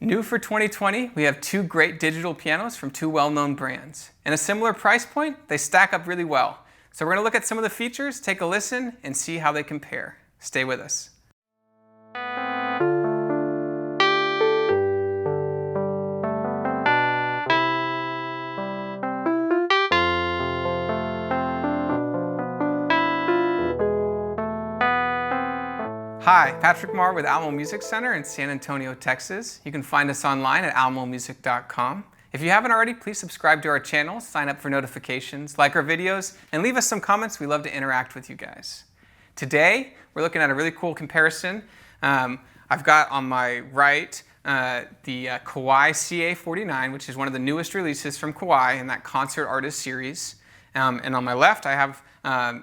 New for 2020, we have two great digital pianos from two well-known brands. In a similar price point, they stack up really well. So we're going to look at some of the features, take a listen, and see how they compare. Stay with us. Hi, Patrick Marr with Alamo Music Center in San Antonio, Texas. You can find us online at alamomusic.com. If you haven't already, please subscribe to our channel, sign up for notifications, like our videos, and leave us some comments. We love to interact with you guys. Today, we're looking at a really cool comparison. I've got on my right the Kawai CA49, which is one of the newest releases from Kawai in that concert artist series. And on my left, I have,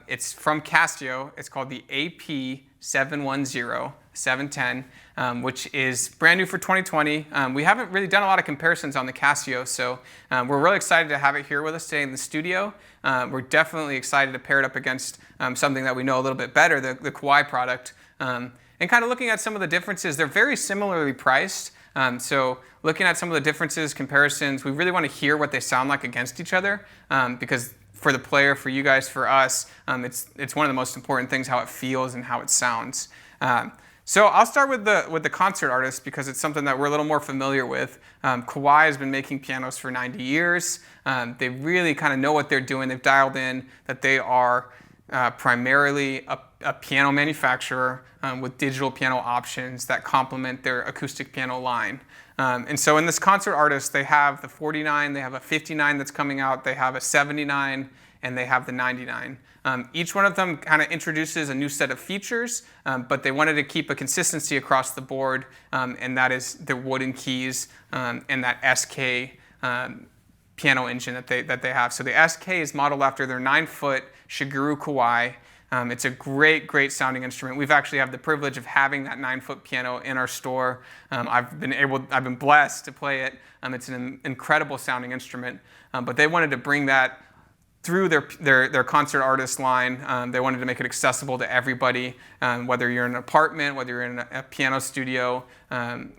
it's from Casio. It's called the AP710, 710, which is brand new for 2020. We haven't really done a lot of comparisons on the Casio, so we're really excited to have it here with us today in the studio. We're definitely excited to pair it up against something that we know a little bit better, the Kawai product. And kind of looking at some of the differences, they're very similarly priced. So looking at some of the differences, comparisons, we really want to hear what they sound like against each other, because for the player, for you guys, for us, it's one of the most important things, how it feels and how it sounds. So I'll start with the concert artist because it's something that we're a little more familiar with. Kawai has been making pianos for 90 years. They really kind of know what they're doing. They've dialed in that they are primarily a piano manufacturer with digital piano options that complement their acoustic piano line. And so in this concert artist, they have the 49, they have a 59 that's coming out, they have a 79, and they have the 99. Each one of them kind of introduces a new set of features, but they wanted to keep a consistency across the board, and that is the wooden keys and that SK piano engine that they have. So the SK is modeled after their 9-foot Shigeru Kawai. It's a great sounding instrument. We've actually had the privilege of having that 9-foot piano in our store. I've been blessed to play it. It's an incredible sounding instrument. But they wanted to bring that through their concert artist line. They wanted to make it accessible to everybody, whether you're in an apartment, whether you're in a piano studio,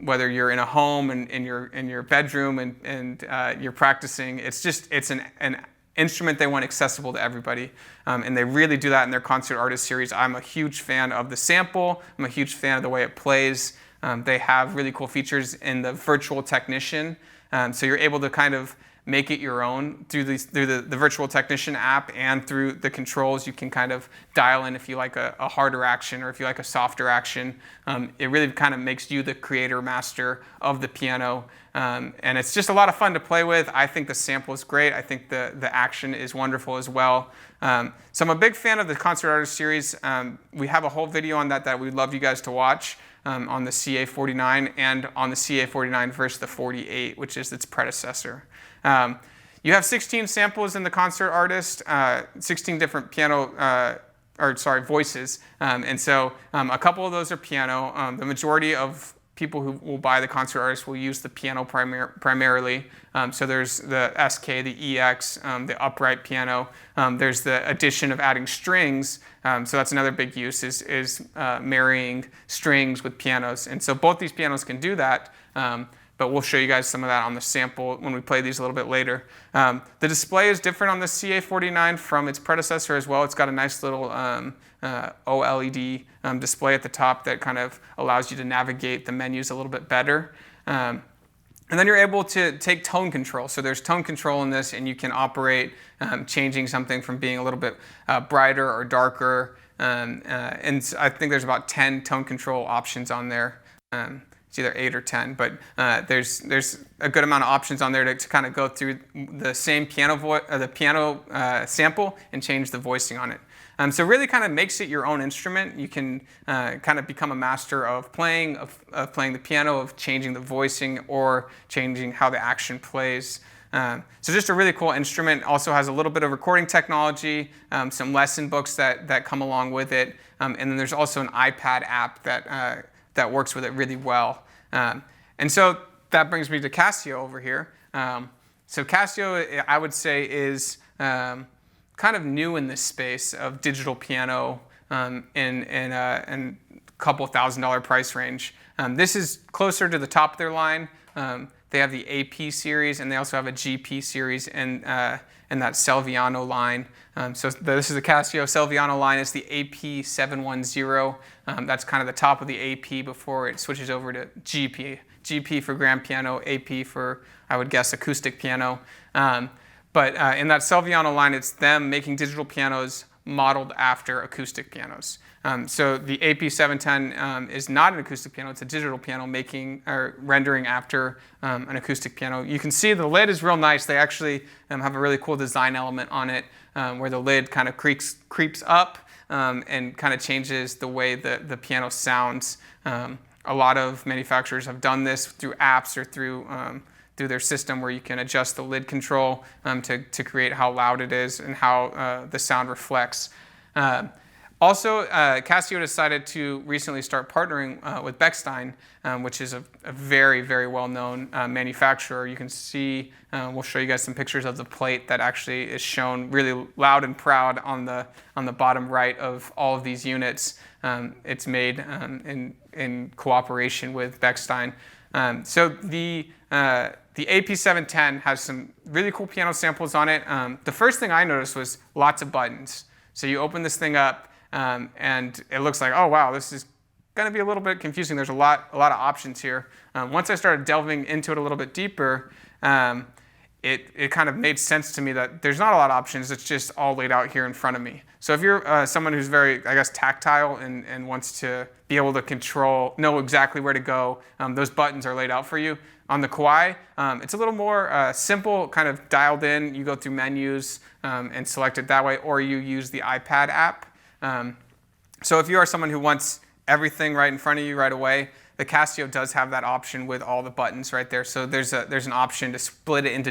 whether you're in a home and in your bedroom and you're practicing. It's an instrument they want accessible to everybody, and they really do that in their concert artist series. I'm a huge fan of the sample. I'm a huge fan of the way it plays. They have really cool features in the virtual technician, so you're able to kind of make it your own through the virtual technician app and through the controls. You can kind of dial in if you like a harder action or if you like a softer action. It really kind of makes you the creator master of the piano. And it's just a lot of fun to play with. I think the sample is great. I think the action is wonderful as well. So I'm a big fan of the concert artist series. We have a whole video on that we'd love you guys to watch on the CA49 and on the CA49 versus the 48, which is its predecessor. You have 16 samples in the concert artist, 16 different voices. And so a couple of those are piano. The majority of people who will buy the concert artist will use the piano primarily. So there's the SK, the EX, the upright piano. There's the addition of adding strings. So that's another big use is marrying strings with pianos. And so both these pianos can do that. But we'll show you guys some of that on the sample when we play these a little bit later. The display is different on the CA49 from its predecessor as well. It's got a nice little OLED display at the top that kind of allows you to navigate the menus a little bit better. And then you're able to take tone control. So there's tone control in this, and you can operate changing something from being a little bit brighter or darker. And I think there's about 10 tone control options on there. It's either 8 or 10, but there's a good amount of options on there to kind of go through the same piano sample and change the voicing on it. So really kind of makes it your own instrument. You can kind of become a master of playing the piano, of changing the voicing, or changing how the action plays. So just a really cool instrument. Also has a little bit of recording technology, some lesson books that come along with it, and then there's also an iPad app that works with it really well. And so that brings me to Casio over here. So Casio, I would say, is kind of new in this space of digital piano and couple $1,000 price range. This is closer to the top of their line. They have the AP series, and they also have a GP series in that Selviano line. So this is the Casio Selviano line. It's the AP710. That's kind of the top of the AP before it switches over to GP. GP for grand piano, AP for, I would guess, acoustic piano. But in that Selviano line, it's them making digital pianos modeled after acoustic pianos. So the AP710 is not an acoustic piano, it's a digital piano rendering after an acoustic piano. You can see the lid is real nice. They actually have a really cool design element on it where the lid kind of creeps up and kind of changes the way the piano sounds. A lot of manufacturers have done this through apps or through their system where you can adjust the lid control to create how loud it is and how the sound reflects. Also, Casio decided to recently start partnering with Bechstein, which is a very, very well-known manufacturer. You can see, we'll show you guys some pictures of the plate that actually is shown really loud and proud on the bottom right of all of these units. It's made in cooperation with Bechstein. So the AP710 has some really cool piano samples on it. The first thing I noticed was lots of buttons. So you open this thing up, and it looks like, oh wow, this is going to be a little bit confusing. There's a lot of options here. Once I started delving into it a little bit deeper, it kind of made sense to me that there's not a lot of options. It's just all laid out here in front of me. So if you're someone who's very, I guess, tactile and wants to be able to know exactly where to go, those buttons are laid out for you. On the Kawai, it's a little more simple, kind of dialed in. You go through menus and select it that way, or you use the iPad app. So if you are someone who wants everything right in front of you right away, the Casio does have that option with all the buttons right there. So there's an option to split it into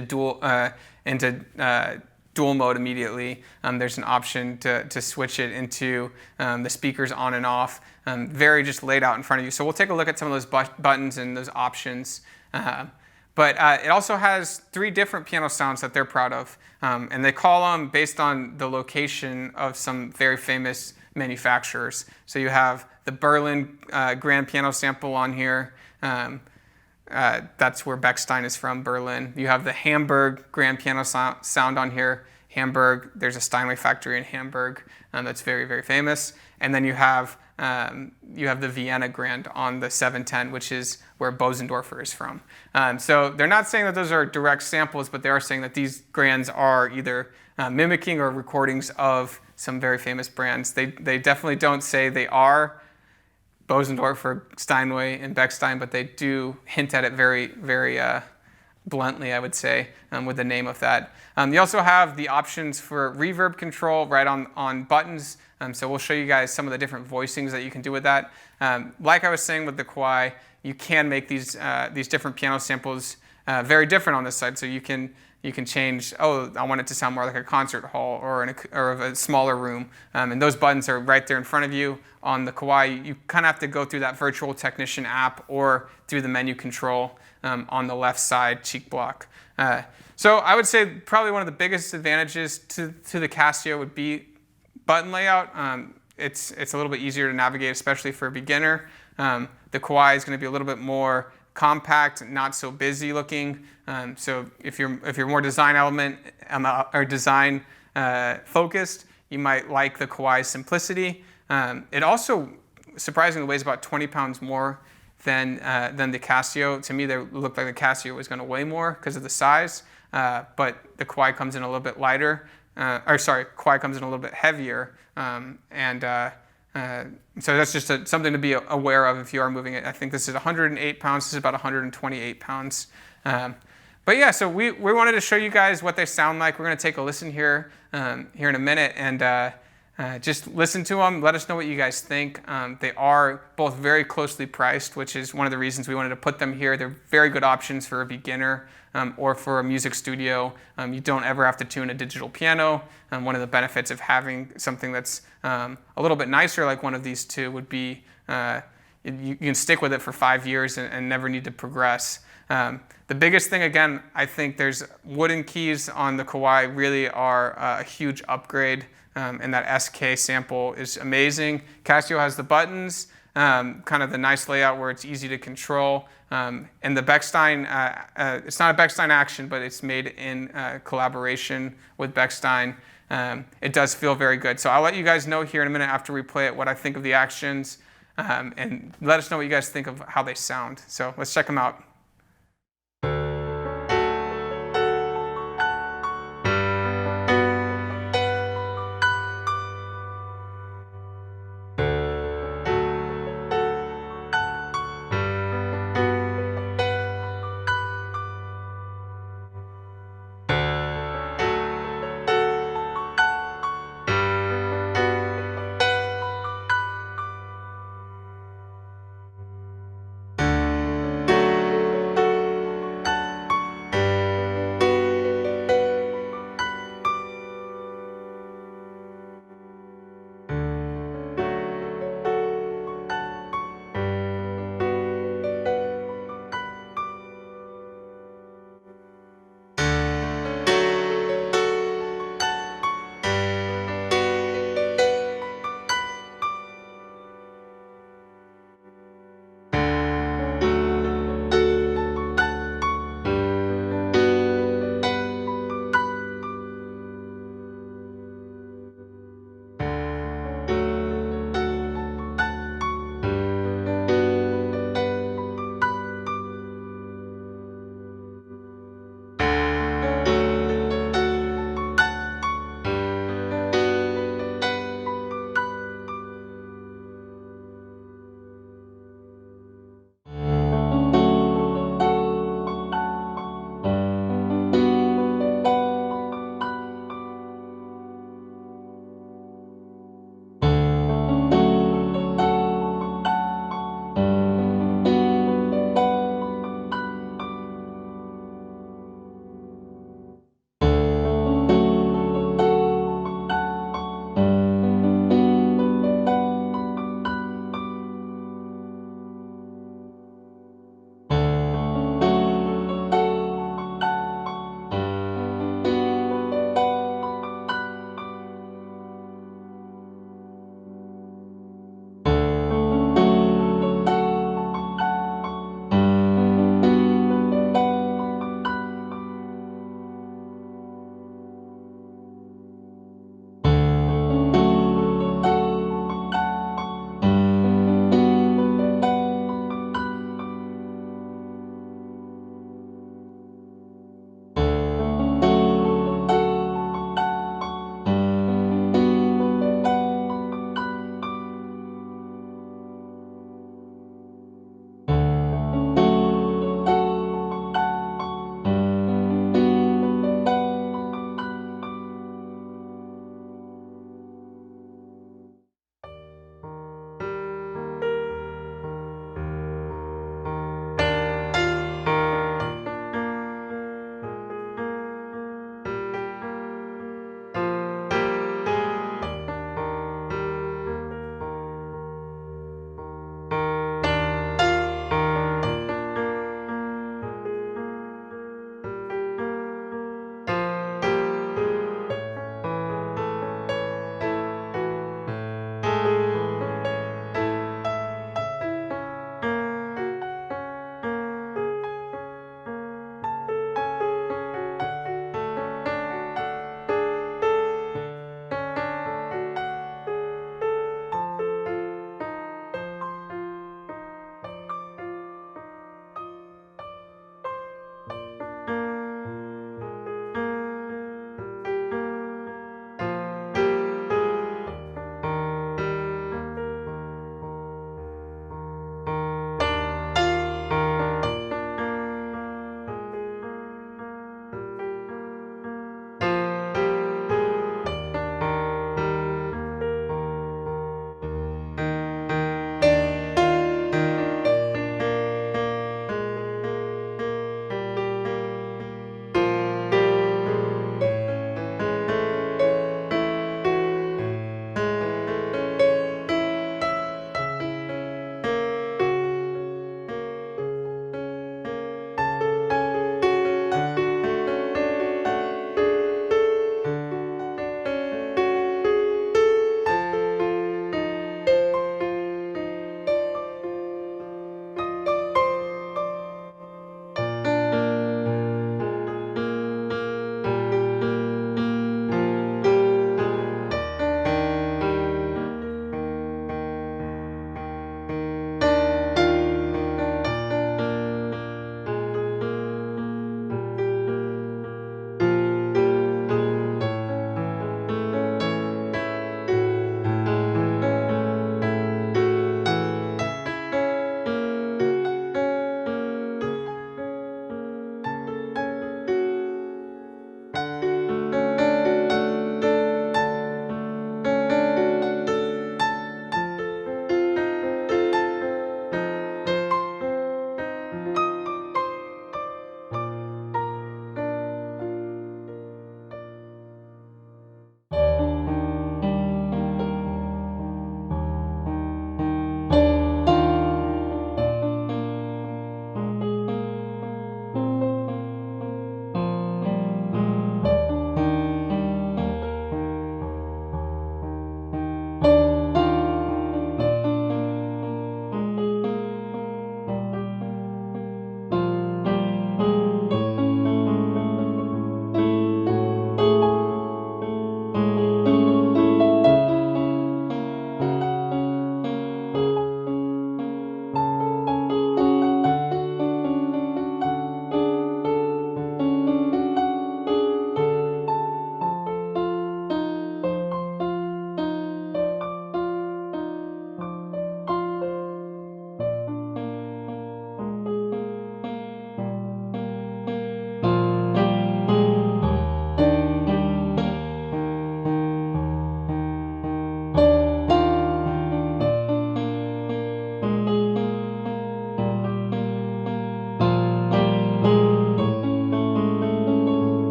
dual mode immediately. There's an option to switch it into the speakers on and off. Very just laid out in front of you. So we'll take a look at some of those buttons and those options. But it also has 3 different piano sounds that they're proud of. And they call them based on the location of some very famous manufacturers. So you have the Berlin grand piano sample on here. That's where Bechstein is from, Berlin. You have the Hamburg grand piano sound on here. Hamburg, there's a Steinway factory in Hamburg that's very, very famous. And then you have the Vienna grand on the 710, which is where Bosendorfer is from. So they're not saying that those are direct samples, but they are saying that these grands are either mimicking or recordings of some very famous brands. They definitely don't say they are Bosendorfer, Steinway, and Bechstein, but they do hint at it very, very bluntly, I would say, with the name of that. You also have the options for reverb control right on buttons. So we'll show you guys some of the different voicings that you can do with that. Like I was saying with the Kawai, you can make these different piano samples very different on this side. So you can change, oh, I want it to sound more like a concert hall or a smaller room. And those buttons are right there in front of you. On the Kawai, you kind of have to go through that virtual technician app or through the menu control on the left side cheek block. So I would say probably one of the biggest advantages to the Casio would be button layout. It's a little bit easier to navigate, especially for a beginner. The Kawai is going to be a little bit more compact, not so busy looking. So if you're more design element or design focused, you might like the Kawai's simplicity. It also surprisingly weighs about 20 pounds more than the Casio. To me, they looked like the Casio was going to weigh more because of the size, but the Kawai comes in a little bit lighter. Kawai comes in a little bit heavier, so that's just something to be aware of if you are moving it. I think this is 108 pounds. This is about 128 pounds. But yeah, so we wanted to show you guys what they sound like. We're going to take a listen here in a minute and just listen to them. Let us know what you guys think. They are both very closely priced, which is one of the reasons we wanted to put them here. They're very good options for a beginner or for a music studio. You don't ever have to tune a digital piano. One of the benefits of having something that's a little bit nicer like one of these two would be you can stick with it for 5 years and never need to progress. The biggest thing, again, I think there's wooden keys on the Kawai really are a huge upgrade. And that SK sample is amazing. Casio has the buttons. kind of the nice layout where it's easy to control. And the Bechstein, it's not a Bechstein action, but it's made in collaboration with Bechstein. It does feel very good. So I'll let you guys know here in a minute after we play it what I think of the actions, and let us know what you guys think of how they sound. So let's check them out.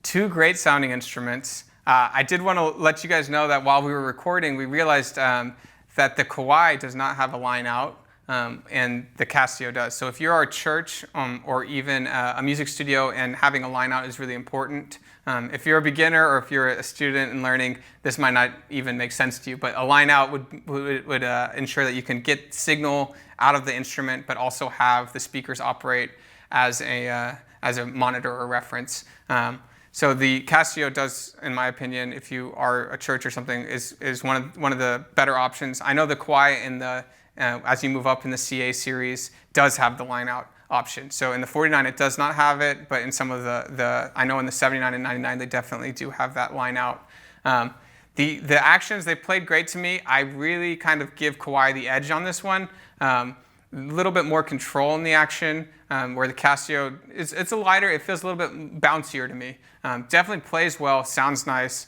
Two great sounding instruments. I did want to let you guys know that while we were recording, we realized that the Kawai does not have a line out, and the Casio does. So if you're a church or even a music studio and having a line out is really important. If you're a beginner or if you're a student and learning, this might not even make sense to you, but a line out would ensure that you can get signal out of the instrument, but also have the speakers operate as a monitor or reference. So the Casio does, in my opinion, if you are a church or something, is one of the better options. I know the Kawai in the as you move up in the CA series does have the line out option. So in the 49 it does not have it, but in some of the I know in the 79 and 99 they definitely do have that line out. The actions, they played great to me. I really kind of give Kawai the edge on this one. A little bit more control in the action, where the Casio, it's a lighter, it feels a little bit bouncier to me. Definitely plays well, sounds nice.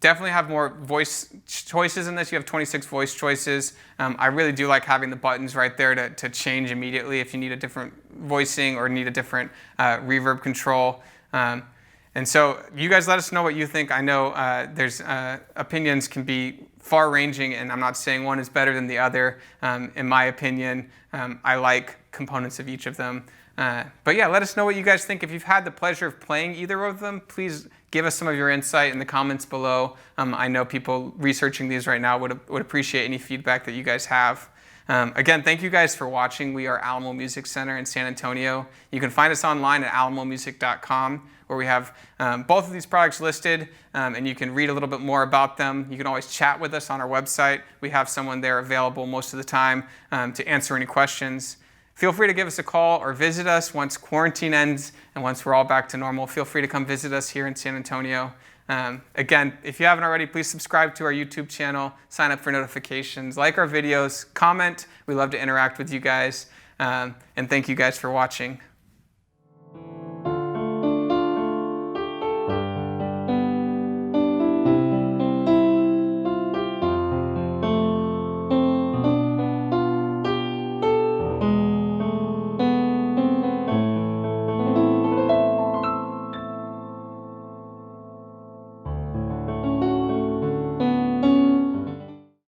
Definitely have more voice choices in this. You have 26 voice choices. I really do like having the buttons right there to change immediately if you need a different voicing or need a different reverb control. And so you guys let us know what you think. I know there's opinions can be far-ranging, and I'm not saying one is better than the other. In my opinion, I like components of each of them. But yeah, let us know what you guys think. If you've had the pleasure of playing either of them, please give us some of your insight in the comments below. I know people researching these right now would appreciate any feedback that you guys have. Again, thank you guys for watching. We are Alamo Music Center in San Antonio. You can find us online at alamomusic.com, where we have both of these products listed, and you can read a little bit more about them. You can always chat with us on our website. We have someone there available most of the time to answer any questions. Feel free to give us a call or visit us once quarantine ends and once we're all back to normal. Feel free to come visit us here in San Antonio. Again, if you haven't already, please subscribe to our YouTube channel, sign up for notifications, like our videos, comment. We love to interact with you guys. And thank you guys for watching.